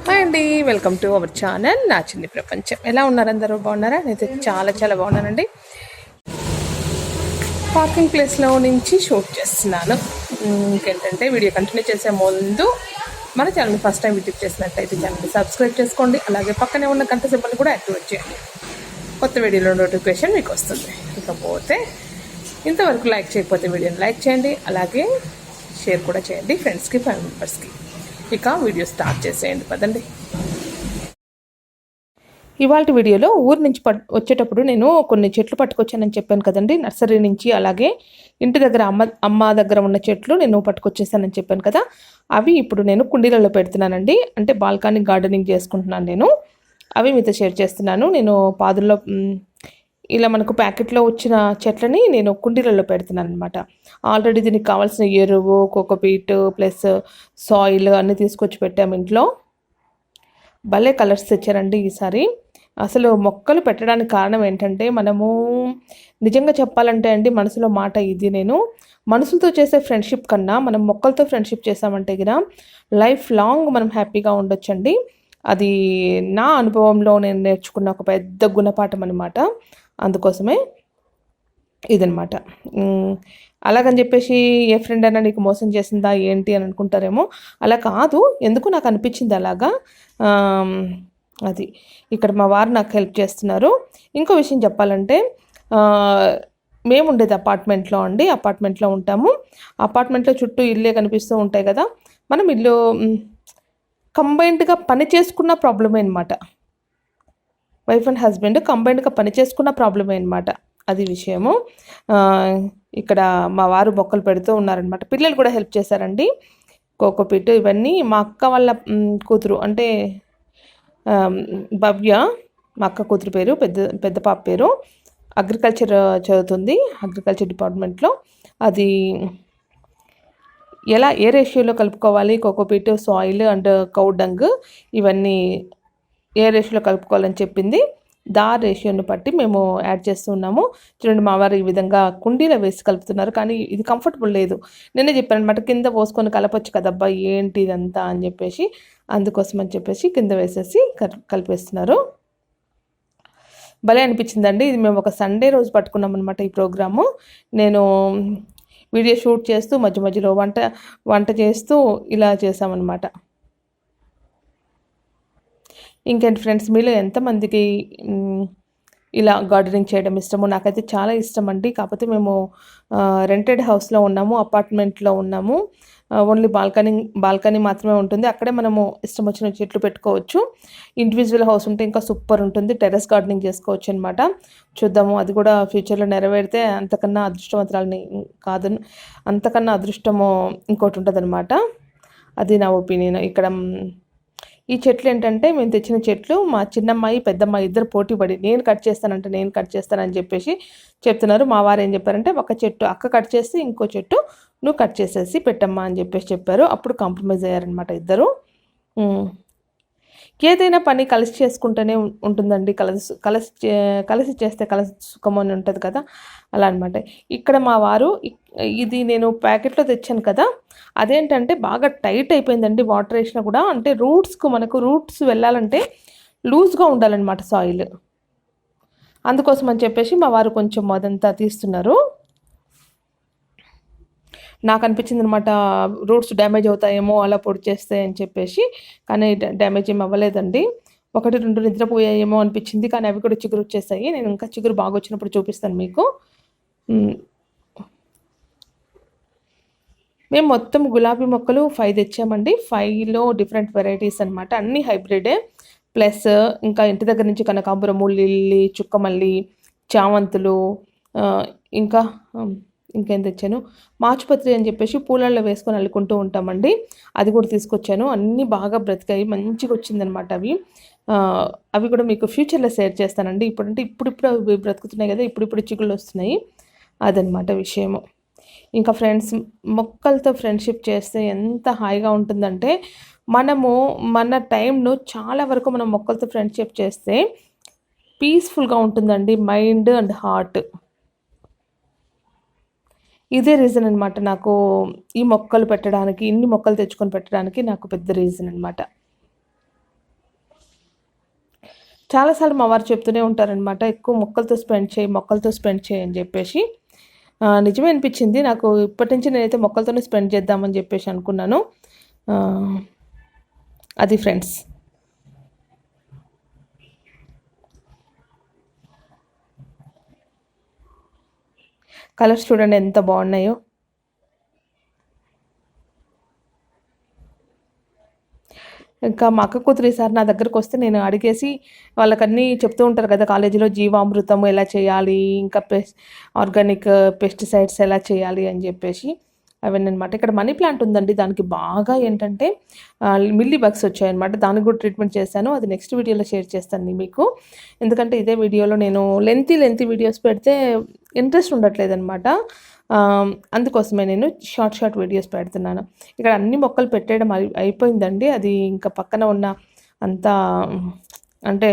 Hi అండి, welcome to our channel నాచిన్నిప్రపంచం. ఎలా ఉన్నారు? అందరూ బాగున్నారా? నేనైతే చాలా బాగున్నానండి. పార్కింగ్ ప్లేస్లో నుంచి షూట్ చేస్తున్నాను. ఇంకేంటంటే వీడియో కంటిన్యూ చేసే ముందు మన ఛానల్ని ఫస్ట్ టైం విజిట్ చేసినట్టయితే ఛానల్ని సబ్స్క్రైబ్ చేసుకోండి. అలాగే పక్కనే ఉన్న గంట సింబల్ని కూడా యాక్టివేట్ చేయండి. కొత్త వీడియోలో నోటిఫికేషన్ మీకు వస్తుంది. ఇకపోతే ఇంతవరకు లైక్ చేయకపోతే వీడియోని లైక్ చేయండి, అలాగే షేర్ కూడా చేయండి ఫ్రెండ్స్కి, ఫ్యామిలీ మెంబర్స్కి. ఇక వీడియో స్టార్ట్ చేసేయండి పదండి. ఇవాళ వీడియోలో ఊరు నుంచి వచ్చేటప్పుడు నేను కొన్ని చెట్లు పట్టుకొచ్చానని చెప్పాను కదండి, నర్సరీ నుంచి. అలాగే ఇంటి దగ్గర అమ్మ దగ్గర ఉన్న చెట్లు నేను పట్టుకొచ్చేసానని చెప్పాను కదా, అవి ఇప్పుడు నేను కుండీలలో పెడుతున్నానండి. అంటే బాల్కనీ గార్డెనింగ్ చేసుకుంటున్నాను నేను. అవి మీతో షేర్ చేస్తున్నాను. నేను పాదుల్లో ఇలా మనకు ప్యాకెట్లో వచ్చిన చెట్లని నేను కుండీలలో పెడుతున్నాను అనమాట. ఆల్రెడీ దీనికి కావాల్సిన ఎరువు, కోకోపీట్ ప్లస్ సాయిల్ అన్నీ తీసుకొచ్చి పెట్టాము ఇంట్లో. భలే కలర్స్ తెచ్చారండి ఈసారి. అసలు మొక్కలు పెట్టడానికి కారణం ఏంటంటే, మనము నిజంగా చెప్పాలంటే అండి, మనసులో మాట ఇది, నేను మనుషులతో చేసే ఫ్రెండ్షిప్ కన్నా మనం మొక్కలతో ఫ్రెండ్షిప్ చేసామంటే కదా లైఫ్ లాంగ్ మనం హ్యాపీగా ఉండొచ్చండి. అది నా అనుభవంలో నేను నేర్చుకున్న ఒక పెద్ద గుణపాఠం అనమాట. అందుకోసమే ఇదనమాట. అలాగని చెప్పేసి ఏ ఫ్రెండ్ అయినా నీకు మోసం చేసిందా ఏంటి అని అనుకుంటారేమో. అలా కాదు, ఎందుకు నాకు అనిపించింది అలాగా. అది ఇక్కడ మా వారు నాకు హెల్ప్ చేస్తున్నారు. ఇంకో విషయం చెప్పాలంటే, మేము ఉండేది అపార్ట్మెంట్లో అండి. అపార్ట్మెంట్లో ఉంటాము. అపార్ట్మెంట్లో చుట్టూ ఇల్లే కనిపిస్తూ ఉంటాయి కదా. మనం ఇల్లు కంబైన్డ్గా పని చేసుకున్న ప్రాబ్లమే అనమాట. వైఫ్ అండ్ హస్బెండ్ కంబైన్డ్గా పని చేసుకున్న ప్రాబ్లమే అనమాట. అది విషయము. ఇక్కడ మా వారు మొక్కలు పెడుతూ ఉన్నారనమాట. పిల్లలు కూడా హెల్ప్ చేశారండి. కోకోపీట్ ఇవన్నీ మా అక్క వాళ్ళ కూతురు, అంటే భవ్య, మా అక్క కూతురు పేరు, పెద్ద పాప పేరు, అగ్రికల్చర్ చదువుతుంది, అగ్రికల్చర్ డిపార్ట్మెంట్లో. అది ఏ రేషియోలో కలుపుకోవాలి, cocopeat, soil and cow dung ఇవన్నీ ఏ రేషియోలో కలుపుకోవాలని చెప్పింది. రేషియోని బట్టి మేము యాడ్ చేస్తున్నాము. చూడండి, మా వారు ఈ విధంగా కుండీలో వేసి కలుపుతున్నారు. కానీ ఇది కంఫర్టబుల్ లేదు. నేనే చెప్పాను అనమాట, కింద పోసుకొని కలపొచ్చు కదబ్బా, ఏంటి ఇదంతా అని చెప్పేసి. అందుకోసం అని చెప్పేసి కింద వేసేసి కలిపేస్తున్నారు. భలే అనిపించిందండి. ఇది మేము ఒక సండే రోజు పట్టుకున్నాం అనమాట ఈ ప్రోగ్రాము. నేను వీడియో షూట్ చేస్తూ మధ్యలో వంట చేస్తూ ఇలా చేసామన్నమాట. ఇంకేంటి ఫ్రెండ్స్, మీలో ఎంతమందికి ఇలా గార్డెనింగ్ చేయడం ఇష్టమో? నాకైతే చాలా ఇష్టం అండి. కాకపోతే మేము రెంటెడ్ హౌస్లో ఉన్నాము, అపార్ట్మెంట్లో ఉన్నాము. ఓన్లీ బాల్కనీ మాత్రమే ఉంటుంది. అక్కడే మనము ఇష్టం వచ్చిన చెట్లు పెట్టుకోవచ్చు. ఇండివిజువల్ హౌస్ ఉంటే ఇంకా సూపర్ ఉంటుంది. టెర్రస్ గార్డెనింగ్ చేసుకోవచ్చు అనమాట. చూద్దాము, అది కూడా ఫ్యూచర్లో నెరవేరితే అంతకన్నా అదృష్టవంతురాలని కాదు, అంతకన్నా అదృష్టము ఇంకోటి ఉంటుంది అనమాట. అది నా ఒపీనియన్. ఇక్కడ ఈ చెట్లు ఏంటంటే, మేము తెచ్చిన చెట్లు మా చిన్నమ్మాయి పెద్దమ్మాయి ఇద్దరు పోటీ పడి నేను కట్ చేస్తానని చెప్పేసి చెప్తున్నారు. మా వారు ఏం చెప్పారంటే, ఒక చెట్టు అక్క కట్ చేసి ఇంకో చెట్టు నువ్వు కట్ చేసేసి పెట్టమ్మా అని చెప్పేసి చెప్పారు. అప్పుడు కాంప్రమైజ్ అయ్యారనమాట ఇద్దరు. ఏదైనా పని కలిసి చేసుకుంటూనే ఉంటుందండి. కలిసి చేస్తే కలిసి సుఖం అని ఉంటుంది కదా, అలా అనమాట. ఇక్కడ మా వారు, ఇది నేను ప్యాకెట్లో తెచ్చాను కదా, అదేంటంటే బాగా టైట్ అయిపోయిందండి. వాటర్ వేసినా కూడా, అంటే మనకు రూట్స్ వెళ్ళాలంటే లూజ్గా ఉండాలన్నమాట సాయిల్. అందుకోసం అని చెప్పేసి మా వారు కొంచెం అదంతా తీస్తున్నారు. నాకు అనిపించింది అనమాట, రూట్స్ డ్యామేజ్ అవుతాయేమో అలా పొడి చేస్తే అని చెప్పేసి. కానీ డ్యామేజ్ ఏమి అవ్వలేదండి. 1-2 నిద్రపోయాయేమో అనిపించింది, కానీ అవి కూడా చిగురు వచ్చేసాయి. నేను ఇంకా చిగురు బాగా వచ్చినప్పుడు చూపిస్తాను మీకు. మేము మొత్తం గులాబీ మొక్కలు 5 తెచ్చామండి. 5లో డిఫరెంట్ వెరైటీస్ అనమాట, అన్నీ హైబ్రిడే. ప్లస్ ఇంకా ఇంటి దగ్గర నుంచి కనకాంబరము, లిల్లీ, చుక్కమల్లి, చామంతులు, ఇంకేం తెచ్చాను, మాచుపత్రి అని చెప్పేసి పూలల్లో వేసుకొని అల్లుకుంటూ ఉంటామండి. అది కూడా తీసుకొచ్చాను. అన్నీ బాగా బ్రతికాయి, మంచిగా వచ్చిందనమాట అవి కూడా మీకు ఫ్యూచర్లో షేర్ చేస్తానండి. ఇప్పుడు అవి బ్రతుకుతున్నాయి కదా, ఇప్పుడు చిగుళ్ళు వస్తున్నాయి. అదనమాట విషయము. ఇంకా ఫ్రెండ్స్, మొక్కలతో ఫ్రెండ్షిప్ చేస్తే ఎంత హాయిగా ఉంటుందంటే, మన టైంను చాలా వరకు మనం మొక్కలతో ఫ్రెండ్షిప్ చేస్తే పీస్ఫుల్గా ఉంటుందండి, మైండ్ అండ్ హార్ట్. ఇదే రీజన్ అనమాట నాకు ఈ మొక్కలు పెట్టడానికి, ఇన్ని మొక్కలు తెచ్చుకొని పెట్టడానికి నాకు పెద్ద రీజన్ అనమాట. చాలాసార్లు మా వారు చెప్తూనే ఉంటారనమాట, ఎక్కువ మొక్కలతో స్పెండ్ చేయి అని చెప్పేసి. నిజమే అనిపించింది నాకు. ఇప్పటి నుంచి నేనైతే మొక్కలతోనే స్పెండ్ చేద్దామని చెప్పేసి అనుకున్నాను. అది ఫ్రెండ్స్. కలర్స్ చూడండి ఎంత బాగున్నాయో. ఇంకా మా అక్క కూతురు ఈసారి నా దగ్గరకు వస్తే నేను అడిగేసి, వాళ్ళకన్నీ చెప్తూ ఉంటారు కదా కాలేజీలో, జీవామృతం ఎలా చేయాలి, ఇంకా ఆర్గానిక్ పెస్టిసైడ్స్ ఎలా చేయాలి అని చెప్పేసి అవన్నీ అనమాట. ఇక్కడ మనీ ప్లాంట్ ఉందండి, దానికి బాగా ఏంటంటే మిల్లీ బగ్స్ వచ్చాయన్నమాట. దానికి కూడా ట్రీట్మెంట్ చేశాను, అది నెక్స్ట్ వీడియోలో షేర్ చేస్తాను మీకు. ఎందుకంటే ఇదే వీడియోలో నేను లెంతీ వీడియోస్ పెడితే ఇంట్రెస్ట్ ఉండట్లేదు అనమాట. అందుకోసమే నేను షార్ట్ వీడియోస్ పెడుతున్నాను. ఇక్కడ అన్ని మొక్కలు పెట్టేయడం అయిపోయిందండి. అది ఇంకా పక్కన ఉన్న అంతా అంటే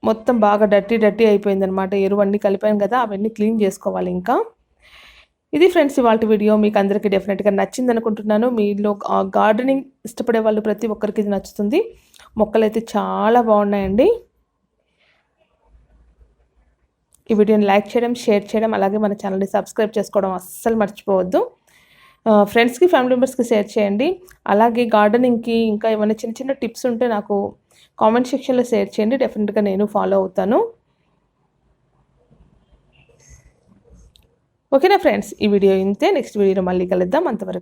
మొత్తం బాగా డర్టీ అయిపోయిందనమాట. ఎరువన్నీ కలిపాను కదా, అవన్నీ క్లీన్ చేసుకోవాలి ఇంకా. ఇది ఫ్రెండ్స్ ఇవాళ వీడియో. మీకు అందరికీ డెఫినెట్గా నచ్చింది అనుకుంటున్నాను. మీలో గార్డెనింగ్ ఇష్టపడే వాళ్ళు ప్రతి ఒక్కరికి ఇది నచ్చుతుంది. మొక్కలు అయితే చాలా బాగున్నాయండి. ఈ వీడియోని లైక్ చేయడం, షేర్ చేయడం, అలాగే మన ఛానల్ని సబ్స్క్రైబ్ చేసుకోవడం అస్సలు మర్చిపోవద్దు. ఫ్రెండ్స్కి, ఫ్యామిలీ మెంబర్స్కి షేర్ చేయండి. అలాగే గార్డెనింగ్కి ఇంకా ఏమైనా చిన్న టిప్స్ ఉంటే నాకు కామెంట్ సెక్షన్లో షేర్ చేయండి. డెఫినెట్గా నేను ఫాలో అవుతాను. ఓకేనా ఫ్రెండ్స్, ఈ వీడియో ఇంతే. నెక్స్ట్ వీడియోలో మళ్ళీ కలుద్దాం. అంతవరకు